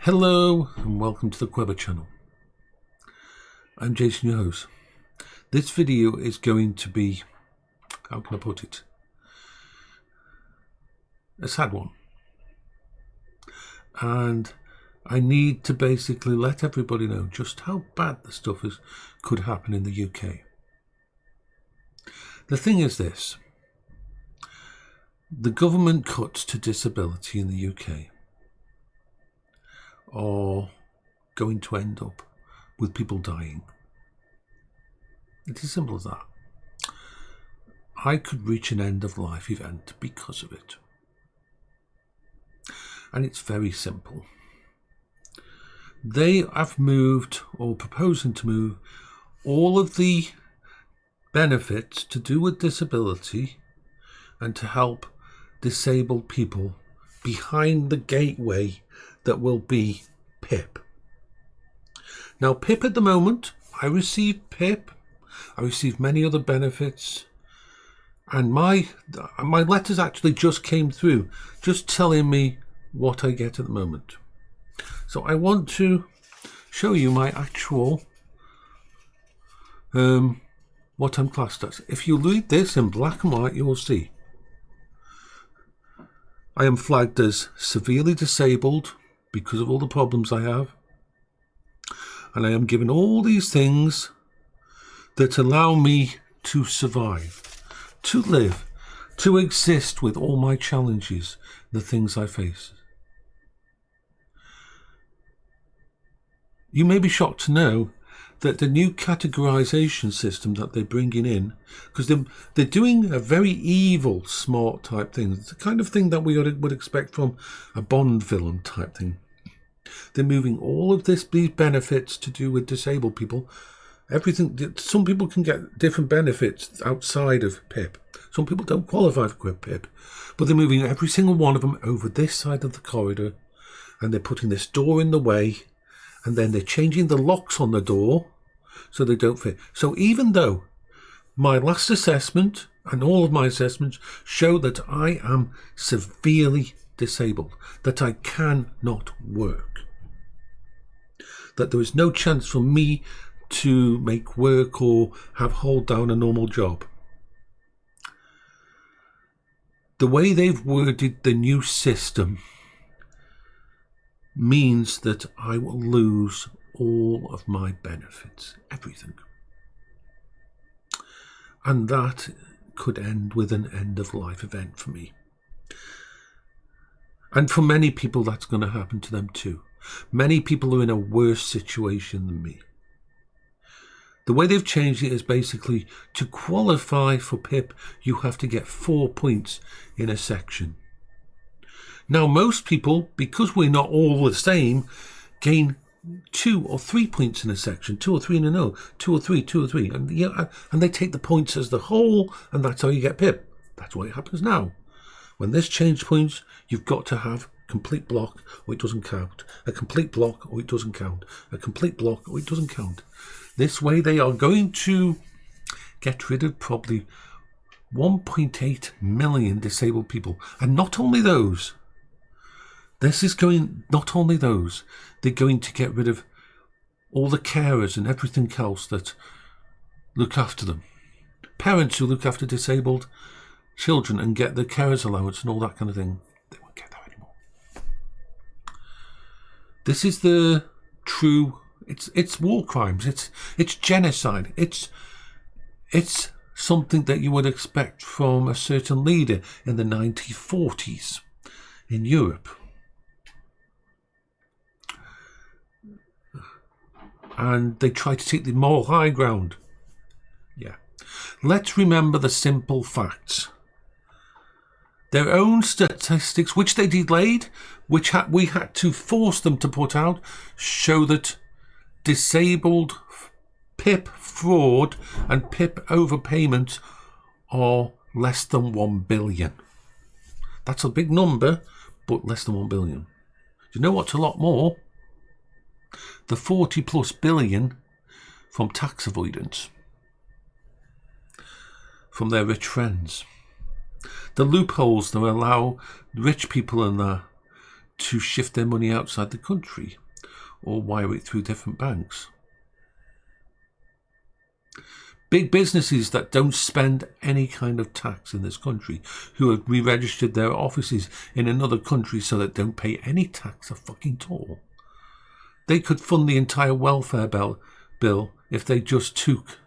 Hello and welcome to the Queber channel. I'm Jason, your host. This video is going to be, how can I put it, a sad one. And I need to basically let everybody know just how bad the stuff could happen in the UK. The thing is this, the government cuts to disability in the UK are going to end up with people dying. It's as simple as that. I could reach an end of life event because of it. And it's very simple. They have moved, or proposing to move, all of the benefits to do with disability and to help disabled people behind the gateway that will be PIP. Now, PIP at the moment, I receive PIP, I receive many other benefits, and my letters actually just came through, just telling me what I get at the moment. So I want to show you my actual, what I'm classed as. If you read this in black and white, you will see I am flagged as severely disabled because of all the problems I have. And I am given all these things that allow me to survive, to live, to exist with all my challenges, the things I face. You may be shocked to know that the new categorization system that they're bringing in, because they're doing a very evil, smart type thing. It's the kind of thing that we would expect from a Bond villain type thing. They're moving all of these benefits to do with disabled people. Everything. Some people can get different benefits outside of PIP. Some people don't qualify for PIP, but they're moving every single one of them over this side of the corridor, and they're putting this door in the way. And then they're changing the locks on the door so they don't fit. So even though my last assessment and all of my assessments show that I am severely disabled, that I cannot work, that there is no chance for me to make work or hold down a normal job. The way they've worded the new system means that I will lose all of my benefits, everything. And that could end with an end of life event for me. And for many people, that's going to happen to them too. Many people are in a worse situation than me. The way they've changed it is basically to qualify for PIP, you have to get 4 points in a section. Now, most people, because we're not all the same, gain 2 or 3 points in a section, 2 or 3 in a no, 2 or 3, 2 or 3. And, and they take the points as the whole, and that's how you get PIP. That's what happens now. When this change points, you've got to have complete block or it doesn't count. A complete block or it doesn't count. A complete block or it doesn't count. This way they are going to get rid of probably 1.8 million disabled people. And not only those, not only those, they're going to get rid of all the carers and everything else that look after them. Parents who look after disabled children and get the carers allowance and all that kind of thing, they won't get that anymore. This is the true, it's war crimes, it's genocide, it's something that you would expect from a certain leader in the 1940s in Europe. And they try to take the moral high ground. Yeah. Let's remember the simple facts. Their own statistics, which they delayed, which we had to force them to put out, show that disabled PIP fraud and PIP overpayment are less than 1 billion. That's a big number, but less than 1 billion. Do you know what's a lot more? The 40 plus billion from tax avoidance from their rich friends. The loopholes that allow rich people in there to shift their money outside the country or wire it through different banks. Big businesses that don't spend any kind of tax in this country, who have re-registered their offices in another country so that don't pay any tax at all. They could fund the entire welfare bill if they just took,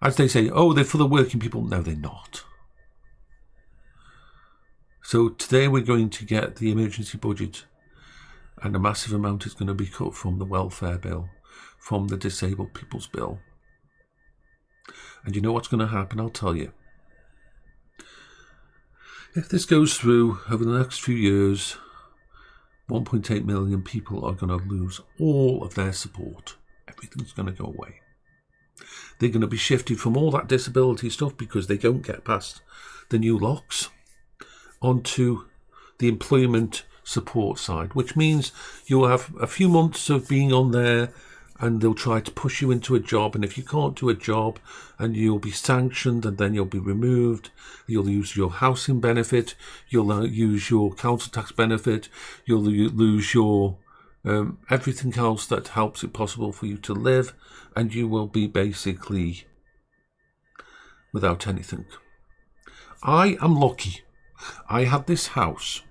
as they say, oh, they're for the working people. No, they're not. So today we're going to get the emergency budget, and a massive amount is going to be cut from the welfare bill, from the disabled people's bill. And you know what's going to happen? I'll tell you. If this goes through over the next few years, 1.8 million people are going to lose all of their support. Everything's going to go away. They're going to be shifted from all that disability stuff, because they don't get past the new locks, onto the employment support side, which means you'll have a few months of being on there, and they'll try to push you into a job, and if you can't do a job, and you'll be sanctioned, and then you'll be removed. You'll lose your housing benefit, you'll use your council tax benefit, you'll lose your everything else that helps it possible for you to live, and you will be basically without anything. I am lucky. I have this house.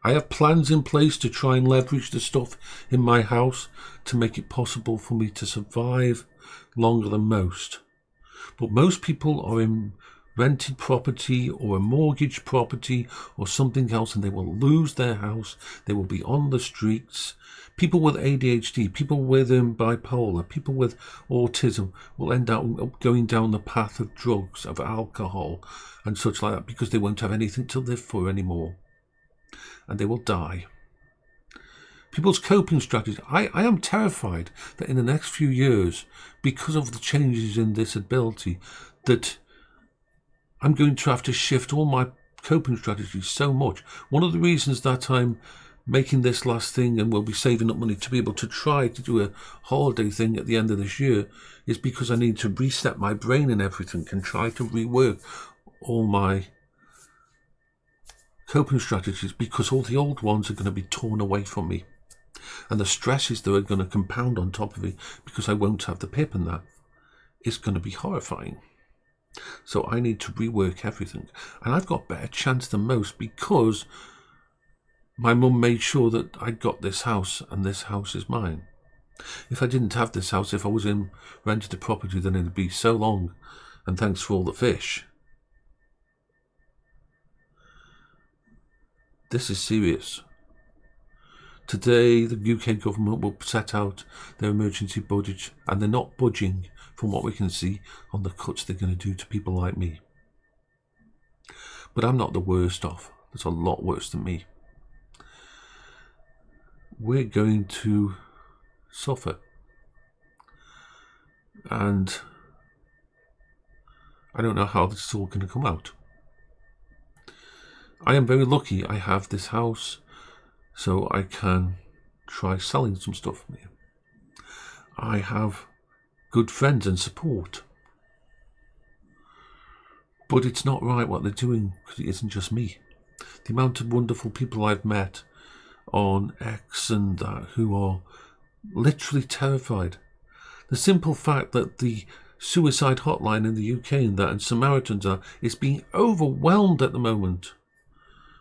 I have plans in place to try and leverage the stuff in my house to make it possible for me to survive longer than most. But most people are in rented property or a mortgage property or something else, and they will lose their house. They will be on the streets. People with ADHD, people with bipolar, people with autism will end up going down the path of drugs, of alcohol and such like that, because they won't have anything to live for anymore. And they will die. People's coping strategies. I am terrified that in the next few years, because of the changes in disability, that I'm going to have to shift all my coping strategies so much. One of the reasons that I'm making this last thing and will be saving up money to be able to try to do a holiday thing at the end of this year is because I need to reset my brain and everything and try to rework all my coping strategies, because all the old ones are going to be torn away from me, and the stresses that are going to compound on top of it because I won't have the PIP and that is going to be horrifying. So I need to rework everything, and I've got better chance than most because my mum made sure that I got this house, and this house is mine. If I didn't have this house, if I was in rented a property, then it'd be so long, and thanks for all the fish. This is serious. Today, the UK government will set out their emergency budget, and they're not budging, from what we can see, on the cuts they're going to do to people like me. But I'm not the worst off. There's a lot worse than me. We're going to suffer. And I don't know how this is all going to come out. I am very lucky I have this house, so I can try selling some stuff from here. I have good friends and support. But it's not right what they're doing, because it isn't just me. The amount of wonderful people I've met on X and that who are literally terrified. The simple fact that the suicide hotline in the UK and Samaritans is being overwhelmed at the moment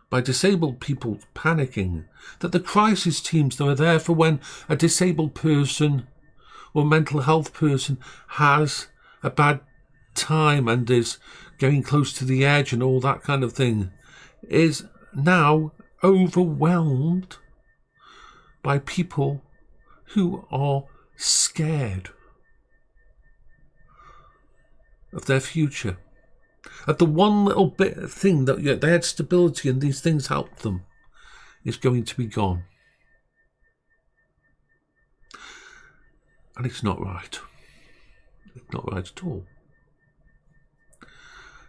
by disabled people panicking, that the crisis teams that are there for when a disabled person or mental health person has a bad time and is getting close to the edge and all that kind of thing, is now overwhelmed by people who are scared of their future. At the one little bit of thing that they had stability and these things helped them is going to be gone. And it's not right. It's not right at all.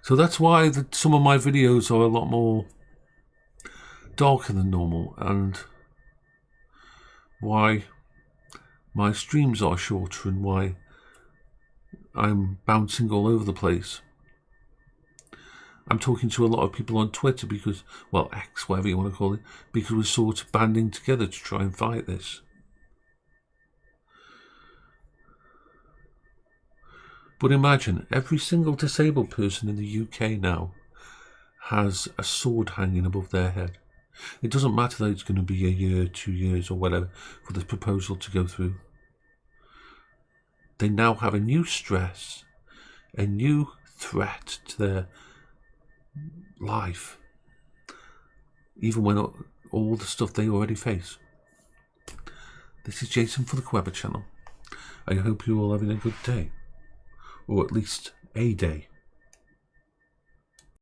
So that's why some of my videos are a lot more darker than normal, and why my streams are shorter, and why I'm bouncing all over the place. I'm talking to a lot of people on Twitter because, well, X, whatever you want to call it, because we're sort of banding together to try and fight this. But imagine, every single disabled person in the UK now has a sword hanging above their head. It doesn't matter that it's going to be a year, 2 years, or whatever for this proposal to go through. They now have a new stress, a new threat to their life, even when all the stuff they already face. This is Jason for the Quebber channel. I hope you're all having a good day, or at least a day.